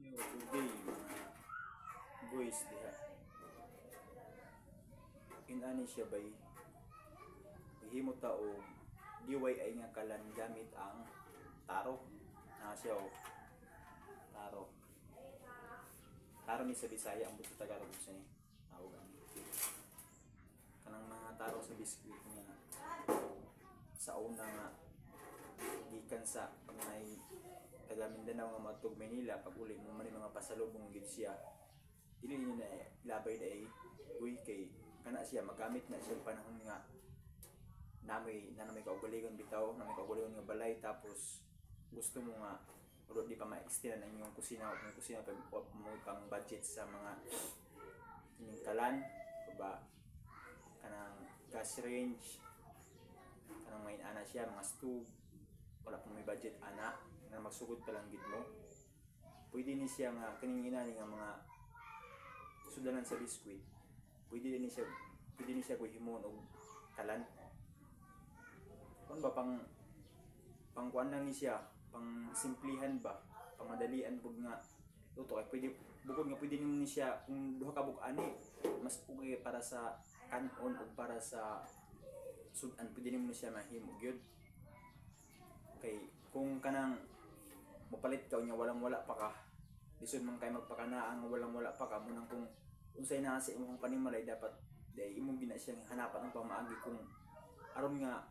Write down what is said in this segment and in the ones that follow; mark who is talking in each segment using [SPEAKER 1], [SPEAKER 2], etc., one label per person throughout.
[SPEAKER 1] Today mga boys diha. Inani siya bay himo ta og DIY nga kalan gamit ang taro. Siya o taro. Taro ni sa Bisaya ang buto Tagalog sa ni. Tawag ani. Kanang mga taro sa biskwit niya sa una nga gikan sa pangay taga Mindanao nga matug Manila pag uli mo man mga pasalubong gid siya. Dili niya na labay na uy kay kana siya magamit na siya panahon nga namoy kaugalingon bitaw, namoy kaugalingon nga balay tapos gusto mo nga ulo di pa ma-extend ang inyong kusina pag mo pang budget sa mga ining kalan ba kanang gas range kanang may ana siya mga stove wala pa may budget ana na magsugod pa lang gid mo pwede ni siya nga kining inani nga mga sudanan sa biskwit pwede ni siya himon og kalan kun ba pang kuan lang ni siya pang simplihan ba pang madalian pug nga luto kay pwede bukod nga pwede nimo ni siya kung duha ka buk ani mas okay para sa kanon o para sa sudan pwede nimo ni siya mahimo gyud kay kung kanang mapalit ka nya walang-wala pa ka lisod man kay magpakanaan nga walang-wala pa ka munang kung unsay naa sa imong panimalay dapat dai imong gina siyang hanapan ng pamaagi kung aron nga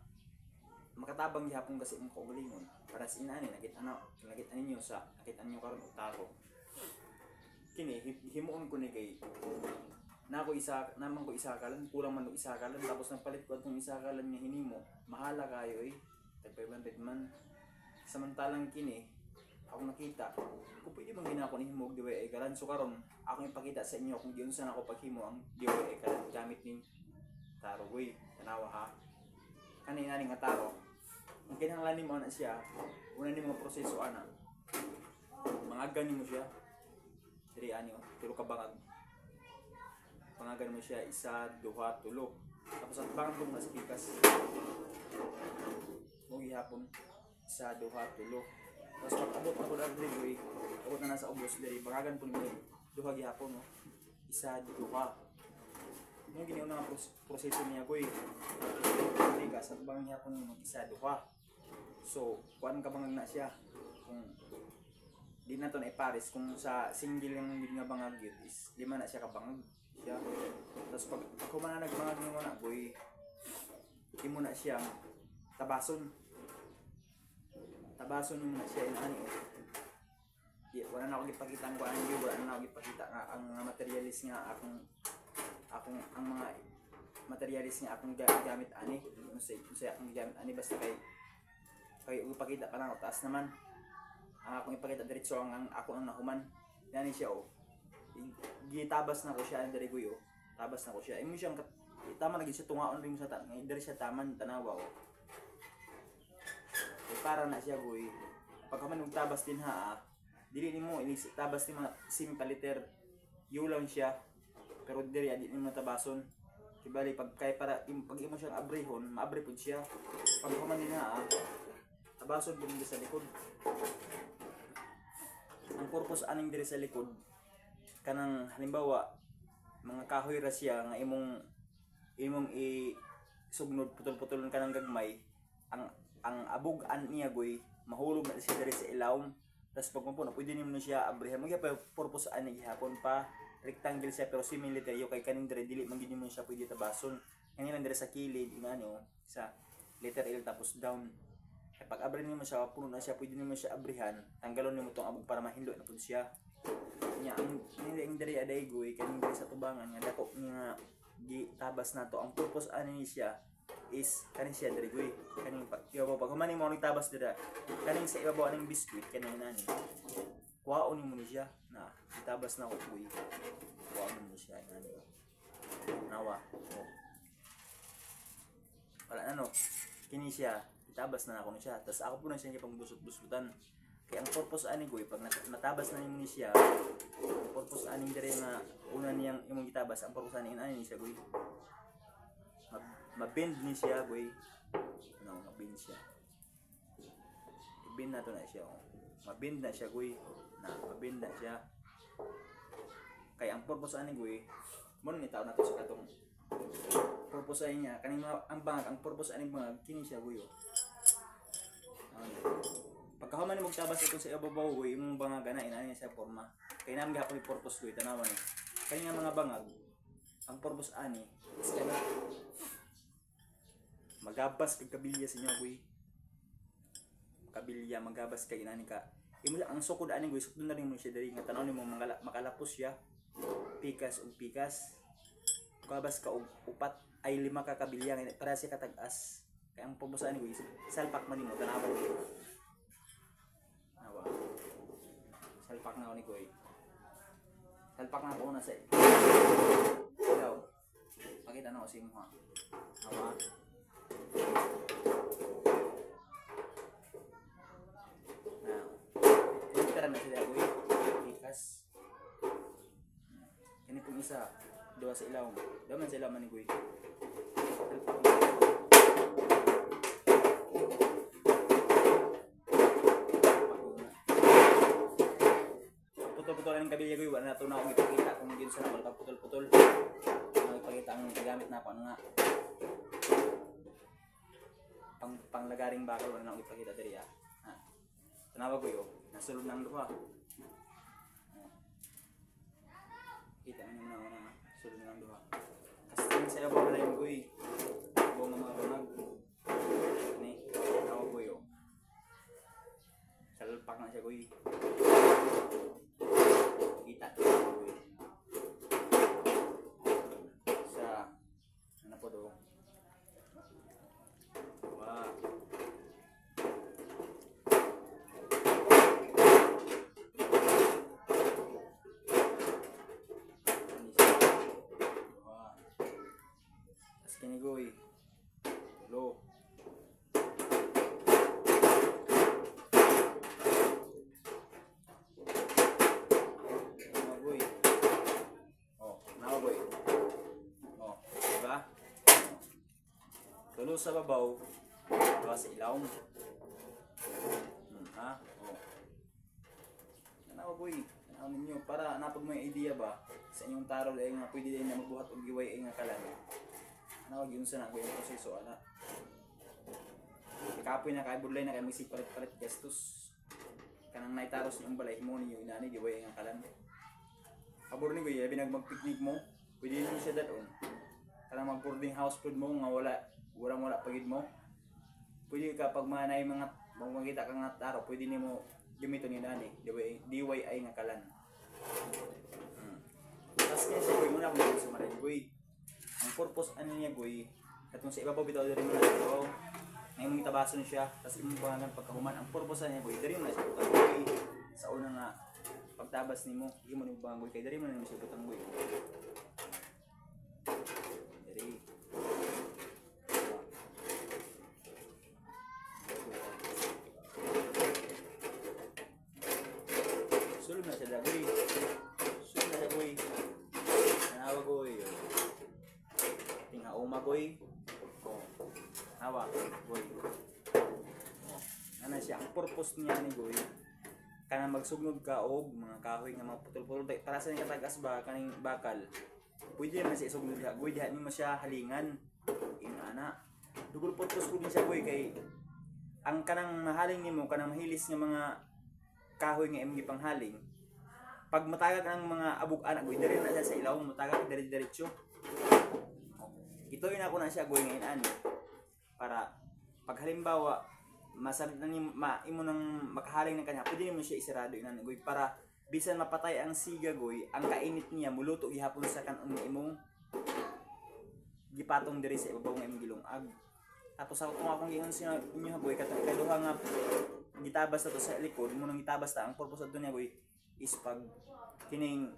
[SPEAKER 1] makatabang gihapon kasi imong kaugalingon para sa inani nakita ninyo sa nakita ninyo karon og taro kini himuon ko ni kay naman ko isa kalan kulang man og isa kalan tapos nagpalit ko atong isa kalan nga hinimo mahala kayo tag 500 man samantalang kini ako nakita kung pwede bang ginako ni himog DIY kalan so karon ako ipakita sa inyo kung giunsa na ako paghimo ang DIY kalan gamit ning taro way tanawa ha kanina ning nga taro ang kinahanglan nimo ana siya una nimo proseso ana mangagan nimo siya diri ani tulo ka bangag pangagan mo siya 1 2 3 tapos ang bangag mo na sa pikas mo gihapon 1 2 3 tapos pag abot na po na delivery, abot na nasa ubos diri, bangagan po nyo duha gihapon no? 1 2 yung giniuna nga proseso niya ko bigas at bang gihapon nyo mag 1 2 so, kuan ka bangag na siya kung di na to na ipares kung sa single yung nga bangag yun is 5 na siya kabangag siya tapos pag ako man na nagbangag nyo na boy hindi mo na siya tabason nyo na siya inani wala na ako gipakita ang kuan nyo wala na ako gipakita nga ang materialis nga akong ang mga materialis nga akong gamit ani unsay akong gamit ani basta kay ipakita pa lang taas naman ang akong ipakita diretso ang ako ang nahuman yani siya gitabas na ko siya diri guyo tabas na ko siya imo siyang tama lagi siya tungaon rin sa diri siya taman tanawa para na siya boy pagka man tabas din ha dili nimo tabas ni mga simpaliter yulang siya pero diri adi nimo tabason kibali pag kay para pag imo siyang abrehon maabre pud siya pag man din ha tabason pud sa likod ang purpose aning diri sa likod kanang halimbawa mga kahoy ra siya nga imong sugnod putol-putolon kanang gagmay ang abugan niya goy mahulog na siya diri sa ilawom tapos pag mapuno pwede nimo na siya abrihan mo pa purpose ani gihapon pa rectangle siya pero similar yo kay kaning diri dili man gid mo siya pwede tabason kanina diri sa kilid ngano sa letter L tapos down kay pag abri nimo siya puno na siya pwede nimo siya abrihan tanggalon nimo tong abog para mahindot na pud siya nya ang diri aday goy kaning diri sa tubangan nga dako nga gitabas nato ang purpose ani siya is kaning siya diri goy kaning pag humani mo ni tabas dira kaning sa ibabaw aning biskwit kaning nani kuhaon mo ni siya na itabas na ko goy kuhaon mo siya nani nawa wala na no kini siya itabas na ako ni siya tas ako po na siya pang busot-busutan kaya ang purpose ani goy pag natabas na ni siya ang purpose ani diri nga una niyang imong gitabas ang purpose ani ni siya goy mabend ni siya boy mabend siya i-bend na to na siya mabend na siya boy na mabinda siya. Kaya ang purpose ani goy, mo ni tao nato sa katong purpose ay niya kaning ang bangag, ang purpose ani bangag kini siya goy. Pagkahuman mo tabas ito sa ibabaw goy, imong bangag ana ina niya sa forma. Kaya naman gihapon ni purpose goy tanawan ni. Kaya nga mga bangag, ang purpose ani is kana magabas kag kabilya sa inyo goy. Kabilya magabas kay inani ka. Imo ang sukod ani goy, sukod na rin mo siya diri nga tanaw nimo makalapos siya. Pikas ug pikas. Kabas ka og upat ay 5 ka kabilya para siya katag-as. Kaya ang purpose ani goy, salpak man nimo tanawan. Awa. Salpak na ni goy. Salpak na ako na sa ilaw. Pakita na ko si mo ha. Awa. Now, na sila goy. Pikas. Kini pong isa, duha sa ilaw. Duha man sa ilaw man ni goy. Putol-putol ang kabilya goy, wala na ito na akong ipakita kung yun sa nakal pagputol-putol. Ipakita ang gamit na ako nga. Panglagaring bakal wala na akong ipakita diri ha. Tanawa goy nasulod ng duha. Kita niyo na sulod ng duha. Kasi sa iyo wala yung goy. Buong mga bangag. Ni, tanawa goy salpak na siya goy. Kita goy. Sa ano po do? Wow. Kini goy. Lo. Goy. Oh, nawa goy. Oh, diba? Tulo sa babaw, diba sa ilaw. Ha? Oh. Nawa goy. Ano ninyo para napag mo yung idea ba sa inyong tarol ay nga pwede din na magbuhat og giway ay nga kalan. Nawag yun sa na ko yung proseso ana. Kapoy na kay budlay na kay misig palit-palit gastos. Kanang naitaros niyong balay mo niyo inani giway ang kalan. Pabor ni goy labi nagmag-picnic mo, pwede niyo siya dadon. Kanang mag-boarding house food mo nga wala pagid mo. Pwede ka pag manay mga makita ka nga taro, pwede nimo gamiton ni nani DIY nga kalan. Tapos kasi goy mo na kung sumaray goy. Ang purpose ano niya goy, katong sa ibabaw bitaw diri mo na ito. Ngayon itabason siya, tapos imong pangalan pagkahuman. Ang purpose niya goy, diri mo na siya butang goy. Sa una nga pagtabas nimo, imo ni bang goy kay diri mo na siya butang goy. Diri. Sulod na siya goy. Sulod na siya goy. Nawa goy. Magoy. Oh. Hawa, goy. Oh. Ano siya ang purpose niya ni goy? Kana magsugnod ka og mga kahoy nga mga putol-putol para sa katagas ba kaning bakal. Pwede man siya sugnod diha. Goy diha nimo siya halingan. Ana. Dugol purpose ko din siya goy kay ang kanang mahaling nimo kanang mahilis nga mga kahoy nga imong gipanghaling. Pag matagag ang mga abug-anak goy, diri na siya sa ilaw, matagag diretso. Ito yun ako na siya goy ngayon ani para pag halimbawa masabit na ni imo nang makahaling ng kanya pwede mo siya isarado inani goy para bisan mapatay ang siga goy ang kainit niya muluto gihapon sa kanon nga imong gipatong diri sa ibabaw nga imong gilungag. Tapos ako kung akong giingon sa inyo goy katong ikaduha nga gitabas na to sa likod mo nang gitabas ta ang purpose adto niya goy is pag kining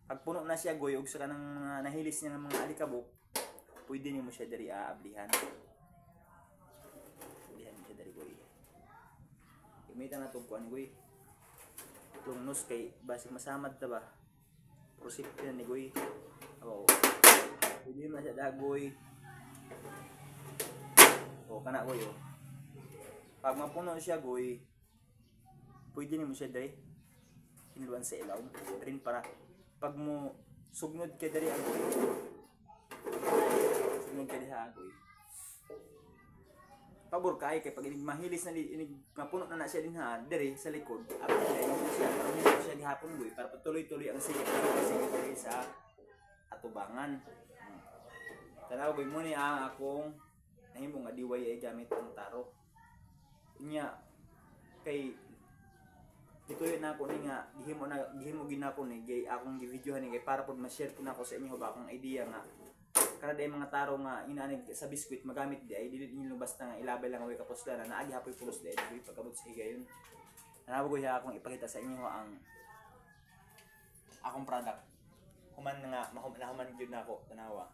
[SPEAKER 1] pagpuno na siya goy ug sa kanang mga nahilis niya ng mga alikabok pwede niyo mo siya dari aablihan. Ablihan mo siya dari goy. Imita na to kuan goy. Lungnos kay basi masamad ta ba. Prosip yan ni goy. Oo. Pwede mo siya dagoy. O kana goy Pag mapuno siya goy, pwede niyo mo siya dari hinluan sa ilaw rin para pag mo sugnod ka dali ang sugnod ka diha agoy pabor kay pag inig mahilis na inig mapuno na siya din ha diri sa likod aron siya gihapon goy para patuloy-tuloy ang sige diri sa atubangan. Tanaw goy mo ni ang akong nahimo nga DIY gamit ang taro. Nya kay dituyo na ako ni nga gihimo ginako ni gay akong gi-videohan ni kay para pud ma-share ko nako sa inyo ba akong idea nga kada day mga taro nga inanig sa biskwit magamit di ay dili nilo basta nga ilabay lang away kapos na naagi hapoy pulos di ay pagabot sa higayon. Tanaw goy akong ipakita sa inyo ang akong product. Human nga mahuman gyud nako tanawa.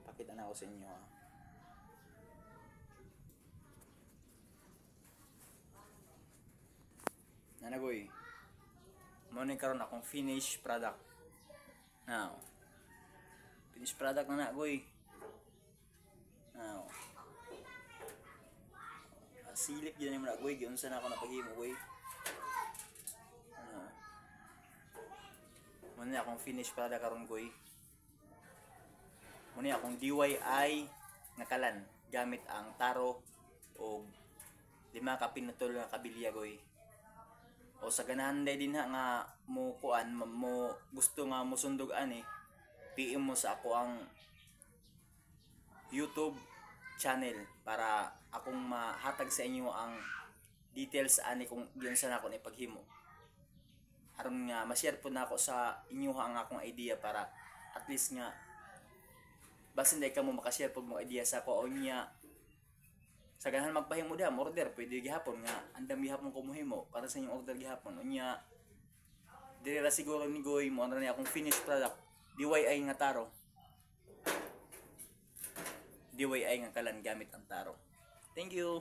[SPEAKER 1] Pakita na ako sa inyo ha. Nanagoy. Mao ni karon akong finished product. Now. Finished product na goy. Now. Silip gyud ni mo na goy, giunsa na ako napaghimo goy. Mao ni akong finished product karon goy. Muna akong DIY nga kalan gamit ang taro o 5 ka pinutol nga kabilya goy. O sa ganahan din ha nga mo kuan mo gusto nga mo sundog ani PM mo sa ako ang YouTube channel para akong mahatag sa inyo ang details ani kung diyon sa nako ni paghimo. Aron nga ma-share po na ako sa inyo ang akong idea para at least nga basta hindi ka mo makashare po mo idea sa ko o niya sa ganahan magpahimo diha order pwede gihapon nga andam gihapon ko mohimo para sa inyong order gihapon unya dili ra siguro ni goy mo ana ni akong finished product DIY nga taro DIY nga kalan gamit ang taro. Thank you.